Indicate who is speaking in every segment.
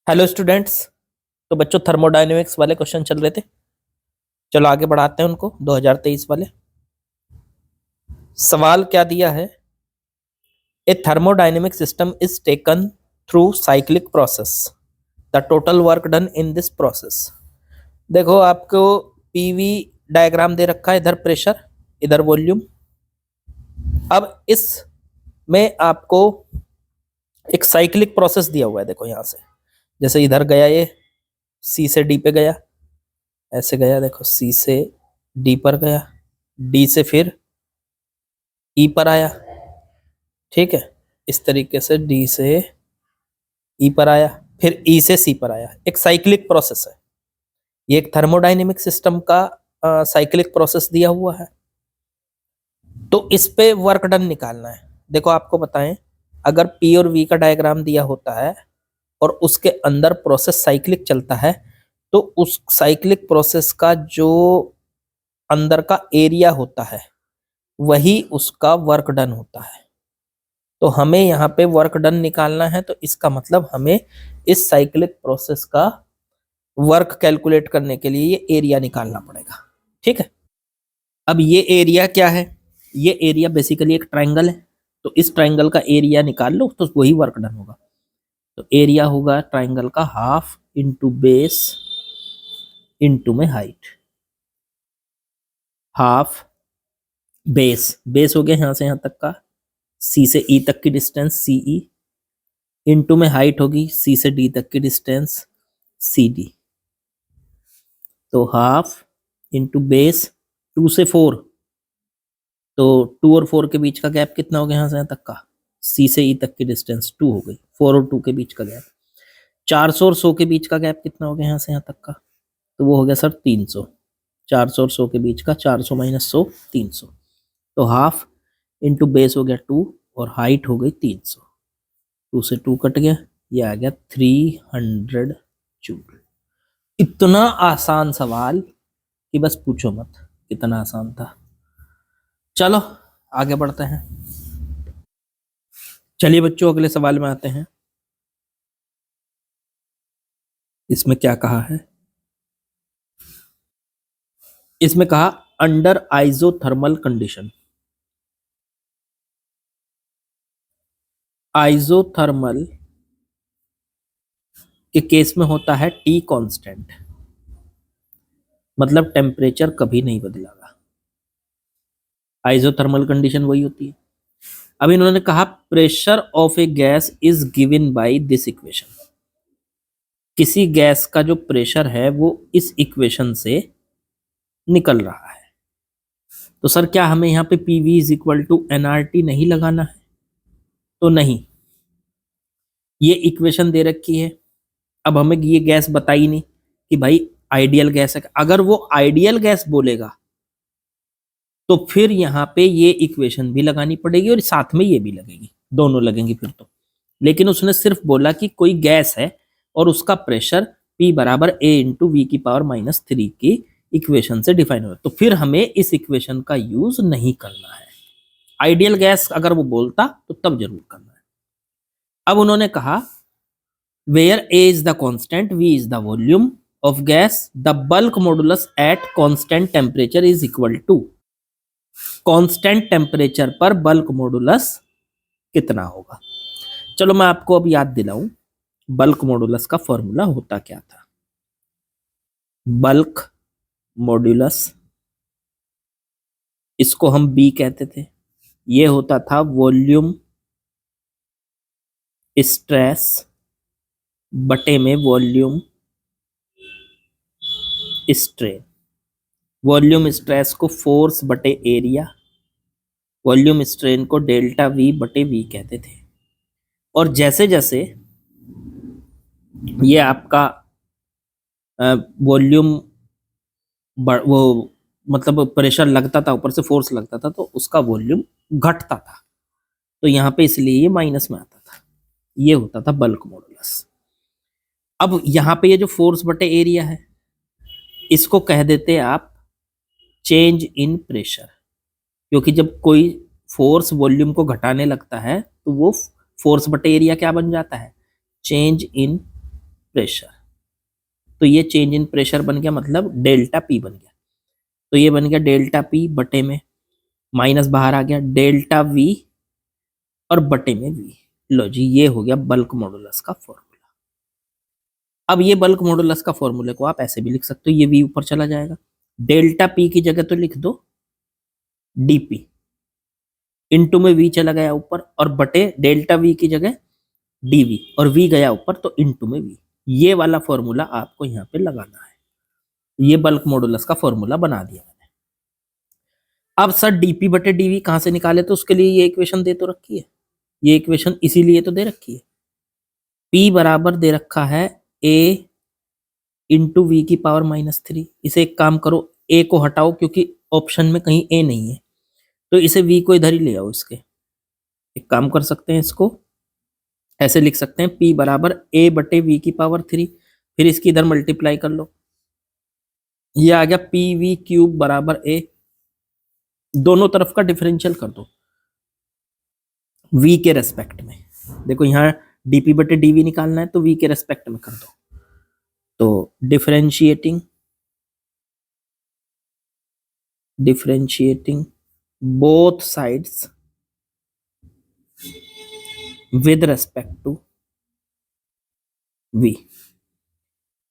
Speaker 1: Hello students. तो बच्चों thermodynamics वाले क्वेश्चन चल रहे थे। चलो आगे बढ़ाते हैं उनको। 2023 वाले सवाल क्या दिया है। A thermodynamic system is taken through cyclic process. The total work done in this process. देखो आपको पीवी डायग्राम दे रखा है, इधर प्रेशर इधर वॉल्यूम। अब इस में आपको एक साइक्लिक प्रोसेस दिया हुआ है। देखो यहां से जैसे इधर गया, ये सी से डी पे गया, ऐसे गया, देखो सी से डी पर गया, डी से फिर ई पर आया। ठीक है, इस तरीके से डी से ई पर आया, फिर ई से सी पर आया। एक साइक्लिक प्रोसेस है ये, एक थर्मोडायनेमिक सिस्टम का साइक्लिक प्रोसेस दिया हुआ है। तो इस पे वर्क डन निकालना है। देखो आपको बताएं, अगर पी और वी का डायग्राम दिया होता है और उसके अंदर प्रोसेस साइक्लिक चलता है, तो उस साइक्लिक प्रोसेस का जो अंदर का एरिया होता है वही उसका वर्क डन होता है। तो हमें यहाँ पे वर्क डन निकालना है, तो इसका मतलब हमें इस साइक्लिक प्रोसेस का वर्क कैलकुलेट करने के लिए ये एरिया निकालना पड़ेगा। ठीक है, अब ये एरिया क्या है? ये एरिया बेसिकली एक ट्राइंगल है, तो इस ट्राइंगल का एरिया निकाल लो तो वही वर्क डन होगा। तो एरिया होगा ट्राइंगल का हाफ इंटू बेस इंटू में हाइट। हाफ बेस, बेस हो गया यहां से यहां तक का, सी से ई तक की डिस्टेंस सी ई, इंटू में हाइट होगी सी से डी तक की डिस्टेंस सी डी। तो हाफ इंटू बेस, 2 से 4, तो 2 और 4 के बीच का गैप कितना हो गया यहाँ से यहाँ तक का? सी से ई तक की डिस्टेंस 2 हो गई। 4 और 2 के बीच का गैप। 400 और 100 के बीच का गैप कितना हो गया यहाँ से यहाँ तक का? तो वो हो गया सर 300। 400 और 100 के बीच का 400 माइनस 100 300। तो हाफ इंटू बेस हो गया 2 और हाइट हो गई 300। 2 से 2 कट गया, ये आ गया 300 जूल। इतना आसान सवाल कि बस पूछो मत, कितना आसान था। चलो आगे बढ़ते हैं। चलिए बच्चों अगले सवाल में आते हैं। इसमें क्या कहा है? इसमें कहा अंडर आइसोथर्मल कंडीशन। आइसोथर्मल के केस में होता है टी कांस्टेंट, मतलब टेम्परेचर कभी नहीं बदलेगा। आइसोथर्मल कंडीशन वही होती है। अब इन्होंने कहा pressure of A gas is given by this equation. किसी गैस का जो प्रेशर है वो इस इक्वेशन से निकल रहा है। तो सर क्या हमें यहाँ पे PV is equal to NRT नहीं लगाना है? तो नहीं, ये इक्वेशन दे रखी है। अब हमें ये गैस बताई नहीं कि भाई आइडियल गैस है। अगर वो आइडियल गैस बोलेगा तो फिर यहाँ पे ये इक्वेशन भी लगानी पड़ेगी और साथ में ये भी लगेगी, दोनों लगेंगी फिर तो। लेकिन उसने सिर्फ बोला कि कोई गैस है और उसका प्रेशर P बराबर A इंटू वी की पावर -3 की इक्वेशन से डिफाइन हो, तो फिर हमें इस इक्वेशन का यूज नहीं करना है। आइडियल गैस अगर वो बोलता तो तब जरूर करना है। अब उन्होंने कहा where A is the constant, V is the volume of gas, the bulk modulus at constant temperature is equal to. Constant temperature पर बल्क मॉडुलस कितना होगा? चलो मैं आपको अब याद दिलाऊं, बल्क मॉडुलस का फॉर्मूला होता क्या था। बल्क मॉडुलस, इसको हम बी कहते थे, ये होता था वॉल्यूम स्ट्रेस बटे में वॉल्यूम स्ट्रेन। वॉल्यूम स्ट्रेस को फोर्स बटे एरिया, वॉल्यूम स्ट्रेन को डेल्टा वी बटे वी कहते थे। और जैसे जैसे ये आपका वॉल्यूम वो मतलब प्रेशर लगता था, ऊपर से फोर्स लगता था, तो उसका वॉल्यूम घटता था। तो यहाँ पे इसलिए ये माइनस में आता था। ये होता था बल्क मॉडुलस। अब यहाँ पे ये जो फोर्स बटे एरिया है, इसको कह देते आप चेंज इन प्रेशर, क्योंकि जब कोई फोर्स वॉल्यूम को घटाने लगता है तो वो फोर्स बटे एरिया क्या बन जाता है? Change in pressure. तो ये चेंज इन प्रेशर बन गया, मतलब डेल्टा पी बन गया। तो ये बन गया डेल्टा पी बटे में माइनस बाहर आ गया डेल्टा वी और बटे में वी। लो जी, ये हो गया बल्क मॉडुलस का फॉर्मूला। अब ये बल्क मॉडुलस का फॉर्मूले को आप ऐसे भी लिख सकते हो, ये वी ऊपर चला जाएगा, डेल्टा पी की जगह तो लिख दो डीपी, इनटू में वी चला गया ऊपर और बटे डेल्टा वी की जगह डीवी और वी गया ऊपर तो इनटू में वी। ये वाला फॉर्मूला आपको यहाँ पे लगाना है। ये बल्क मॉडुलस का फॉर्मूला बना दिया मैंने। अब सर डीपी बटे डीवी कहां से निकाले, तो उसके लिए ये इक्वेशन दे तो रखी है, ये इक्वेशन इसीलिए तो दे रखी है। P बराबर दे रखा है A इंटू वी की पावर -3। इसे एक काम करो, A को हटाओ क्योंकि ऑप्शन में कहीं A नहीं है, तो इसे V को इधर ही ले आओ। इसके एक काम कर सकते हैं, इसको ऐसे लिख सकते हैं P बराबर A बटे वी की पावर 3, फिर इसकी इधर मल्टीप्लाई कर लो, ये आ गया पी वी क्यूब बराबर A। दोनों तरफ का डिफरेंशियल कर दो V के रेस्पेक्ट में। देखो यहाँ dp बटे dv निकालना है तो v के रेस्पेक्ट में कर दो, तो differentiating both sides with respect to v।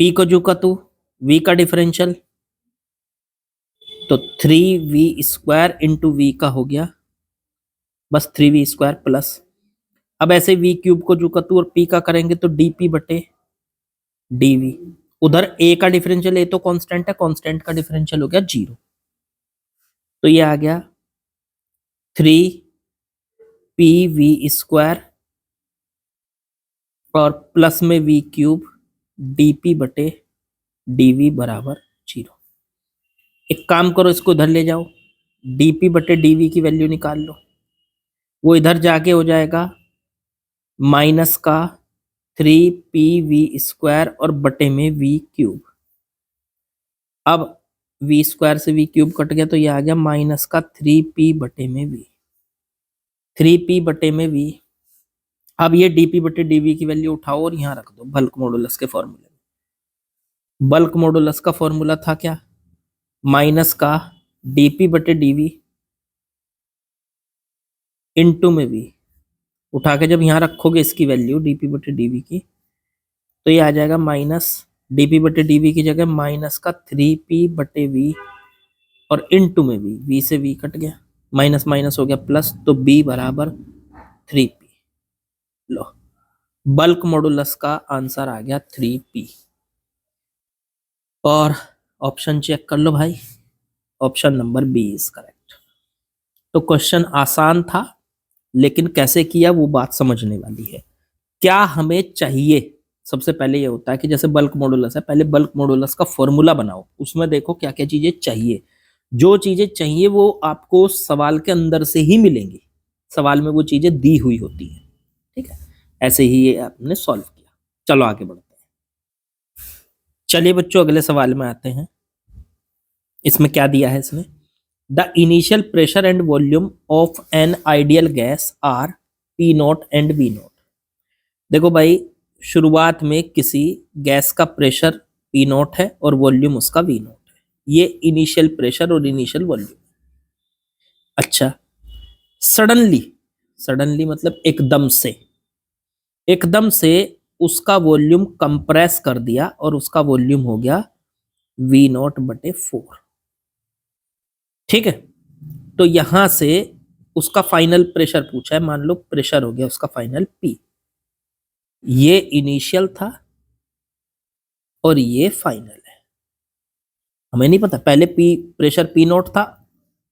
Speaker 1: p को जो का तू v का डिफरेंशियल, तो 3v² इंटू वी का हो गया बस 3v² प्लस, अब ऐसे v क्यूब को जो का तू और p का करेंगे तो dp बटे dv। उधर a का डिफरेंशियल, a तो कांस्टेंट है, कांस्टेंट का डिफरेंशियल हो गया 0, तो ये आ गया 3pv² और प्लस में v क्यूब dp बटे dv बराबर 0। एक काम करो, इसको इधर ले जाओ, dp बटे dv की वैल्यू निकाल लो, वो इधर जाके हो जाएगा माइनस का 3pv² और बटे में v क्यूब। अब v² से v क्यूब कट गया तो ये आ गया माइनस का 3p बटे में v, 3p बटे में v। अब ये dp बटे dv की वैल्यू उठाओ और यहाँ रख दो बल्क मॉडुलस के फॉर्मूले में। बल्क मॉडुलस का फॉर्मूला था क्या, माइनस का dp बटे dv इनटू में v। उठा के जब यहाँ रखोगे इसकी वैल्यू dp बटे dv की, तो ये आ जाएगा माइनस dp बटे dv की जगह माइनस का 3p बटे v और इनटू में v से v कट गया, माइनस माइनस हो गया प्लस, तो b बराबर 3p। लो, बल्क मॉडुलस का आंसर आ गया 3p। और ऑप्शन चेक कर लो भाई, option number B is correct. तो क्वेश्चन आसान था, लेकिन कैसे किया वो बात समझने वाली है। क्या हमें चाहिए, सबसे पहले ये होता है कि जैसे बल्क मॉडुलस है, पहले बल्क मॉडुलस का फॉर्मूला बनाओ, उसमें देखो क्या क्या चीजें चाहिए। जो चीजें चाहिए वो आपको सवाल के अंदर से ही मिलेंगी, सवाल में वो चीजें दी हुई होती है, ठीक है। ऐसे ही ये आपने सॉल्व किया। चलो आगे बढ़ते हैं। चलिए बच्चों, अगले सवाल में आते हैं। इसमें क्या दिया है, इसमें the initial pressure and volume of an ideal gas are P0 and V0। देखो भाई, शुरुआत में किसी गैस का प्रेशर P0 है और वॉल्यूम उसका V0 है, ये इनिशियल प्रेशर और इनिशियल वॉल्यूम। अच्छा, सडनली, सडनली मतलब एकदम से उसका वॉल्यूम कंप्रेस कर दिया और उसका वॉल्यूम हो गया V0 बटे 4, ठीक है। तो यहां से उसका फाइनल प्रेशर पूछा है, मान लो प्रेशर हो गया उसका फाइनल P, ये इनिशियल था और ये फाइनल है। हमें नहीं पता, पहले प्रेशर P0 था,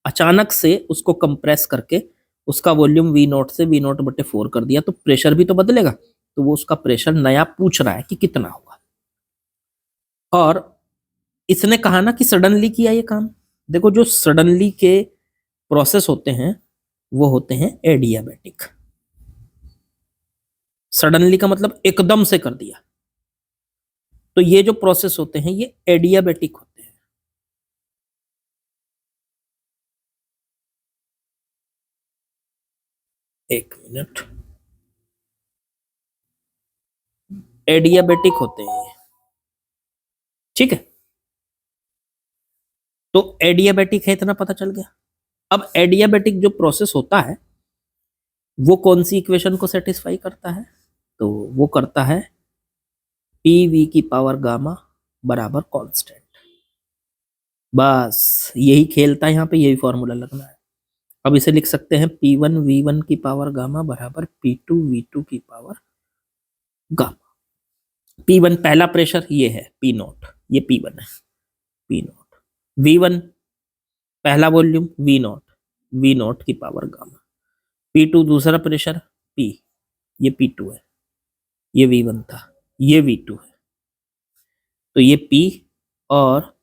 Speaker 1: अचानक से उसको कंप्रेस करके उसका वॉल्यूम V0 से V0 बटे 4 कर दिया, तो प्रेशर भी तो बदलेगा, तो वो उसका प्रेशर नया पूछ रहा है कि कितना होगा। और इसने कहा ना कि सडनली किया ये काम। देखो, जो सडनली के प्रोसेस होते हैं वो होते हैं एडियाबैटिक। सडनली का मतलब एकदम से कर दिया, तो ये जो प्रोसेस होते हैं ये एडियाबैटिक होते हैं। एक मिनट, एडियाबेटिक होते हैं, ठीक है। तो एडियाबेटिक है, इतना पता चल गया। अब एडियाबेटिक जो प्रोसेस होता है वो कौन सी इक्वेशन को सेटिस्फाई करता है? तो वो करता है पी वी की पावर गामा बराबर कांस्टेंट। बस यही खेल था यहाँ पे, यही फॉर्मूला लगना है। अब इसे लिख सकते हैं P1 V1 की पावर गामा बराबर P2 V2 की पावर गामा। P1 पहला प्रेशर ये है P नॉट, ये P1 है P नॉट। V1 पहला volume V not, V not की पावर गामा। P2 दूसरा प्रेशर P, ये P2 है, ये V1 था, ये V2 है। तो ये P और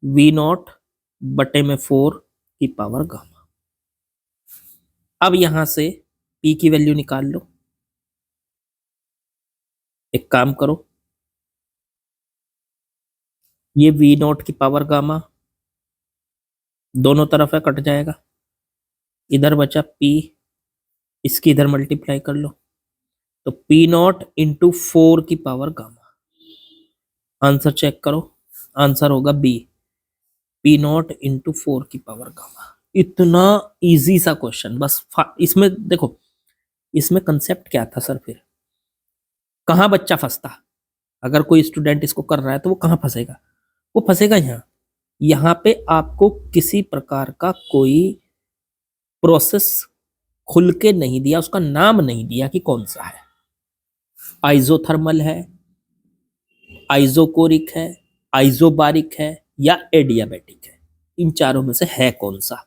Speaker 1: V नॉट बटे में 4 की पावर गामा। अब यहां से P की वैल्यू निकाल लो। एक काम करो, ये V नॉट की पावर गामा दोनों तरफ है, कट जाएगा, इधर बचा P, इसकी इधर मल्टीप्लाई कर लो, तो P नॉट इंटू 4 की पावर गामा। आंसर चेक करो, आंसर होगा B, P नॉट इंटू 4 की पावर गामा। इतना इजी सा क्वेश्चन, बस इसमें देखो, इसमें कंसेप्ट क्या था सर? फिर कहाँ बच्चा फंसता? अगर कोई स्टूडेंट इसको कर रहा है तो वो कहाँ फंसेगा? वो फंसेगा यहाँ। यहाँ पे आपको किसी प्रकार का कोई प्रोसेस खुल के नहीं दिया, उसका नाम नहीं दिया कि कौन सा है, आइजोथर्मल है, आइजोकोरिक है, आइजोबारिक है या एडियाबेटिक है। इन चारों में से है कौन सा?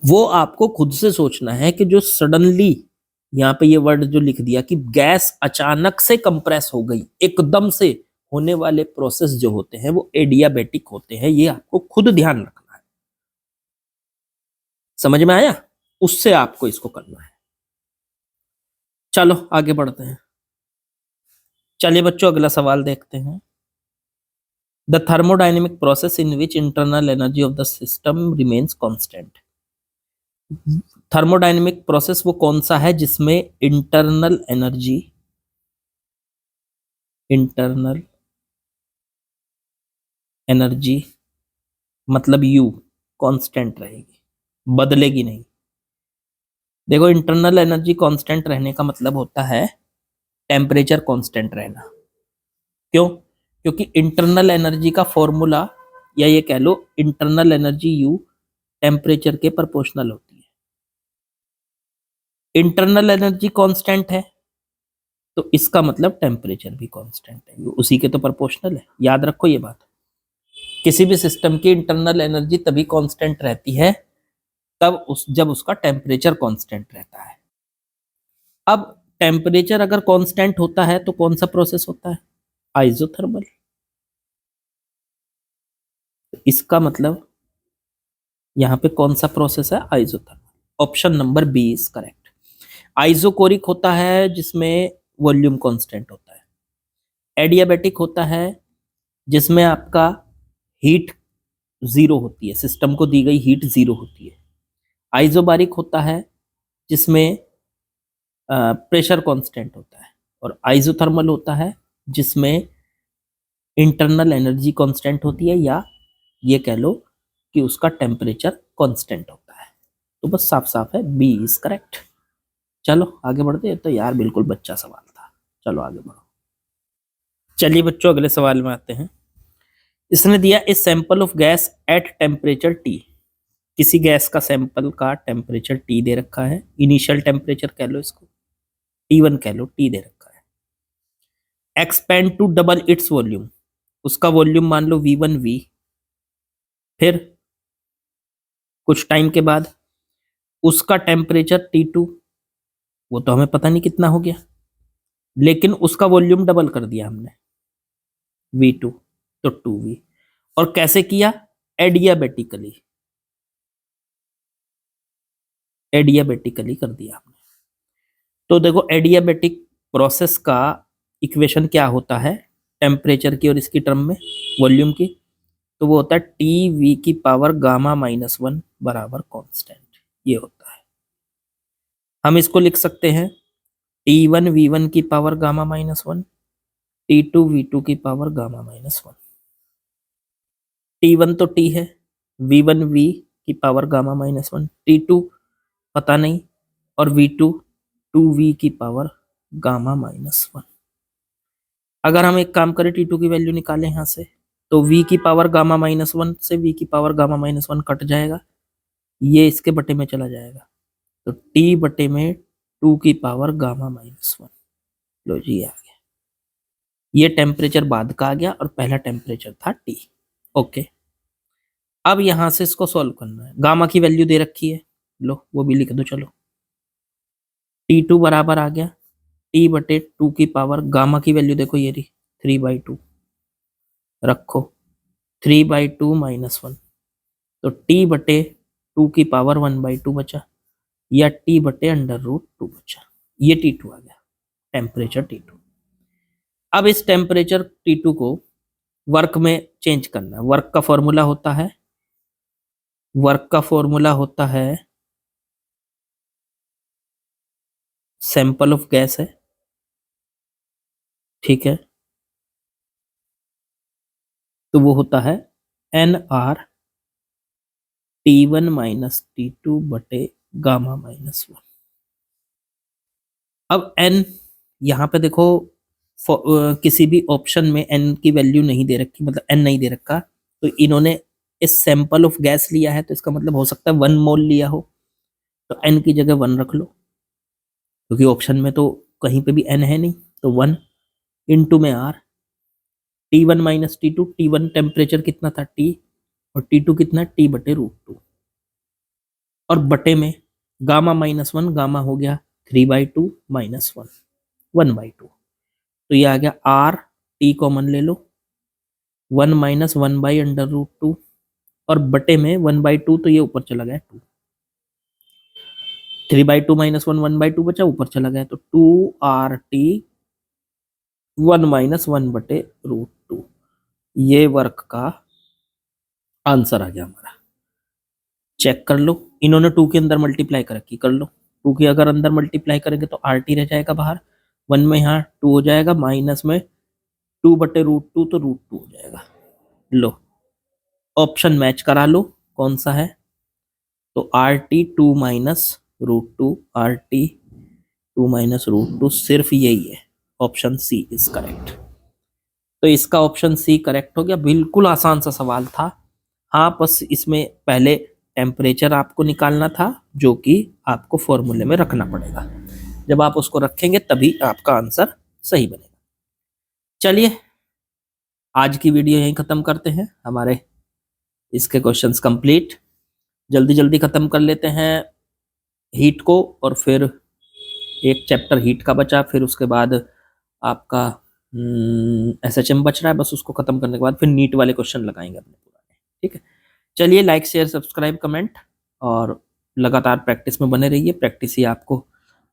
Speaker 1: वो आपको खुद से सोचना है कि जो सडनली यहाँ पे ये वर्ड जो लिख दिया कि गैस अचानक से कंप्रेस हो गई, एकदम से होने वाले प्रोसेस जो होते हैं वो एडियाबेटिक होते हैं। ये आपको खुद ध्यान रखना है। समझ में आया? उससे आपको इसको करना है। चलो आगे बढ़ते हैं। चलिए बच्चों अगला सवाल देखते हैं। The thermodynamic process in which internal energy of the system remains constant. Thermodynamic process वो कौन सा है जिसमें इंटरनल एनर्जी मतलब U कांस्टेंट रहेगी, बदलेगी नहीं। देखो इंटरनल एनर्जी कांस्टेंट रहने का मतलब होता है टेम्परेचर कांस्टेंट रहना। क्यों? क्योंकि इंटरनल एनर्जी का फॉर्मूला, या ये कह लो इंटरनल एनर्जी U टेम्परेचर के प्रोपोर्शनल होती है। इंटरनल एनर्जी कांस्टेंट है तो इसका मतलब टेम्परेचर भी कांस्टेंट है, उसी के तो प्रोपोर्शनल है। याद रखो ये बात। किसी भी सिस्टम की इंटरनल एनर्जी तभी कांस्टेंट रहती है जब उसका टेम्परेचर कांस्टेंट रहता है। अब टेम्परेचर अगर कांस्टेंट होता है तो कौन सा प्रोसेस होता है? आइजोथर्मल। इसका मतलब यहां पे कौन सा प्रोसेस है? Isothermal. Option number B is correct. Isochoric होता है जिसमें वॉल्यूम कांस्टेंट होता है। एडियाबेटिक होता है जिसमें आपका हीट जीरो होती है, सिस्टम को दी गई हीट जीरो होती है। आइजोबारिक होता है जिसमें प्रेशर कांस्टेंट होता है। और आइजोथर्मल होता है जिसमें इंटरनल एनर्जी कांस्टेंट होती है, या ये कह लो कि उसका टेम्परेचर कांस्टेंट होता है। तो बस साफ साफ है, बी इज करेक्ट। चलो आगे बढ़ते हैं। तो यार बिल्कुल बच्चा सवाल था। चलो आगे बढ़ो। चलिए बच्चों अगले सवाल में आते हैं। इसने दिया a sample of gas at temperature T। किसी गैस का सैंपल का टेम्परेचर T दे रखा है, इनिशियल टेम्परेचर कह लो इसको, T1 कह लो, T दे रखा है। Expand to double its volume, उसका वॉल्यूम मान लो V1V। फिर कुछ टाइम के बाद उसका टेम्परेचर T2, वो तो हमें पता नहीं कितना हो गया, लेकिन उसका वॉल्यूम डबल कर दिया हमने, V2 तो 2V। और कैसे किया? एडियाबेटिकली कर दिया हमने। तो देखो एडियाबेटिक प्रोसेस का इक्वेशन क्या होता है टेम्परेचर की और इसकी टर्म में वॉल्यूम की? तो वो होता है TV की पावर गामा -1 बराबर कांस्टेंट। ये होता है। हम इसको लिख सकते हैं T1 V1 की पावर गामा -1 T2 V2 की पावर गामा माइनस 1। T1 तो T है, V1 V की पावर गामा माइनस 1, T2 पता नहीं, और V2 2V की पावर गामा माइनस 1। अगर हम एक काम करें, T2 की वैल्यू निकालें यहाँ से, तो V की पावर गामा माइनस 1 से V की पावर गामा माइनस 1 कट जाएगा, ये इसके बटे में चला जाएगा, तो T बटे में 2 की पावर गामा माइनस 1। लो जी आ गया, ये टेम्परेचर बाद का आ गया और पहला टेम्परेचर था T। ओके, अब यहां से इसको सॉल्व करना है। गामा की वैल्यू दे रखी है, लो वो भी लिख दो। चलो, T2 बराबर आ गया T बटे 2 की पावर, गामा की वैल्यू देखो ये रही 3/2, रखो 3/2 माइनस 1, तो T बटे 2 की पावर 1/2 बचा, या T बटे √2 बचा। ये T2 आ गया, टेम्परेचर T2। अब इस टेम्परेचर T2 को वर्क में चेंज करना है। वर्क का फॉर्मूला होता है सैंपल ऑफ गैस है, ठीक है, तो वो होता है NR T1 माइनस T2 बटे गामा माइनस 1। अब n यहाँ पे देखो, किसी भी ऑप्शन में n की वैल्यू नहीं दे रखी, मतलब n नहीं दे रखा, तो इन्होंने इस सैंपल ऑफ गैस लिया है, तो इसका मतलब हो सकता है 1 मोल लिया हो, तो n की जगह 1 रख लो, क्योंकि ऑप्शन में तो कहीं पे भी n है नहीं, तो 1 इंटू में R, T1 minus T2, T1 temperature कितना था T, और T2 कितना T बटे √2, और बटे में गामा माइनस 1, गामा हो गया 3/2 माइनस 1, 1/2, तो ये आ गया R, T कॉमन ले लो, 1 माइनस 1/√2, और बटे में 1/2, तो ये ऊपर चला गया 2, 3/2 माइनस 1, 1/2 बचा, ऊपर चला गया, तो 2RT 1 माइनस 1 बटे √2। ये वर्क का आंसर आ गया हमारा। चेक कर लो, इन्होंने 2 के अंदर मल्टीप्लाई कर रखी, कर लो, 2 के अगर अंदर मल्टीप्लाई करेंगे तो RT रह जाएगा बाहर, 1 में यहाँ 2 हो जाएगा, माइनस में 2 बटे √2, तो √2 हो जाएगा। लो, ऑप्शन मैच करा लो, कौन सा है, तो RT 2 माइनस √2, RT 2 माइनस √2 सिर्फ यही है, ऑप्शन सी इज करेक्ट। तो इसका ऑप्शन सी करेक्ट हो गया। बिल्कुल आसान सा सवाल था, हाँ बस इसमें पहले टेम्परेचर आपको निकालना था, जो कि आपको फॉर्मूले में रखना पड़ेगा। जब आप उसको रखेंगे तभी आपका आंसर सही बनेगा। चलिए, आज की वीडियो यहीं ख़त्म करते हैं, हमारे इसके क्वेश्चंस कंप्लीट। जल्दी जल्दी ख़त्म कर लेते हैं हीट को, और फिर एक चैप्टर हीट का बचा, फिर उसके बाद आपका SHM बच रहा है, बस उसको ख़त्म करने के बाद फिर नीट वाले क्वेश्चन लगाएंगे अपने पुराने। ठीक है, चलिए, लाइक शेयर सब्सक्राइब कमेंट, और लगातार प्रैक्टिस में बने रहिए। प्रैक्टिस ही आपको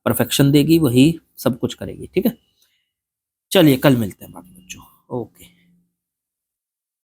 Speaker 1: परफेक्शन देगी, वही सब कुछ करेगी। ठीक है, चलिए कल मिलते हैं बाकी बच्चों। ओके।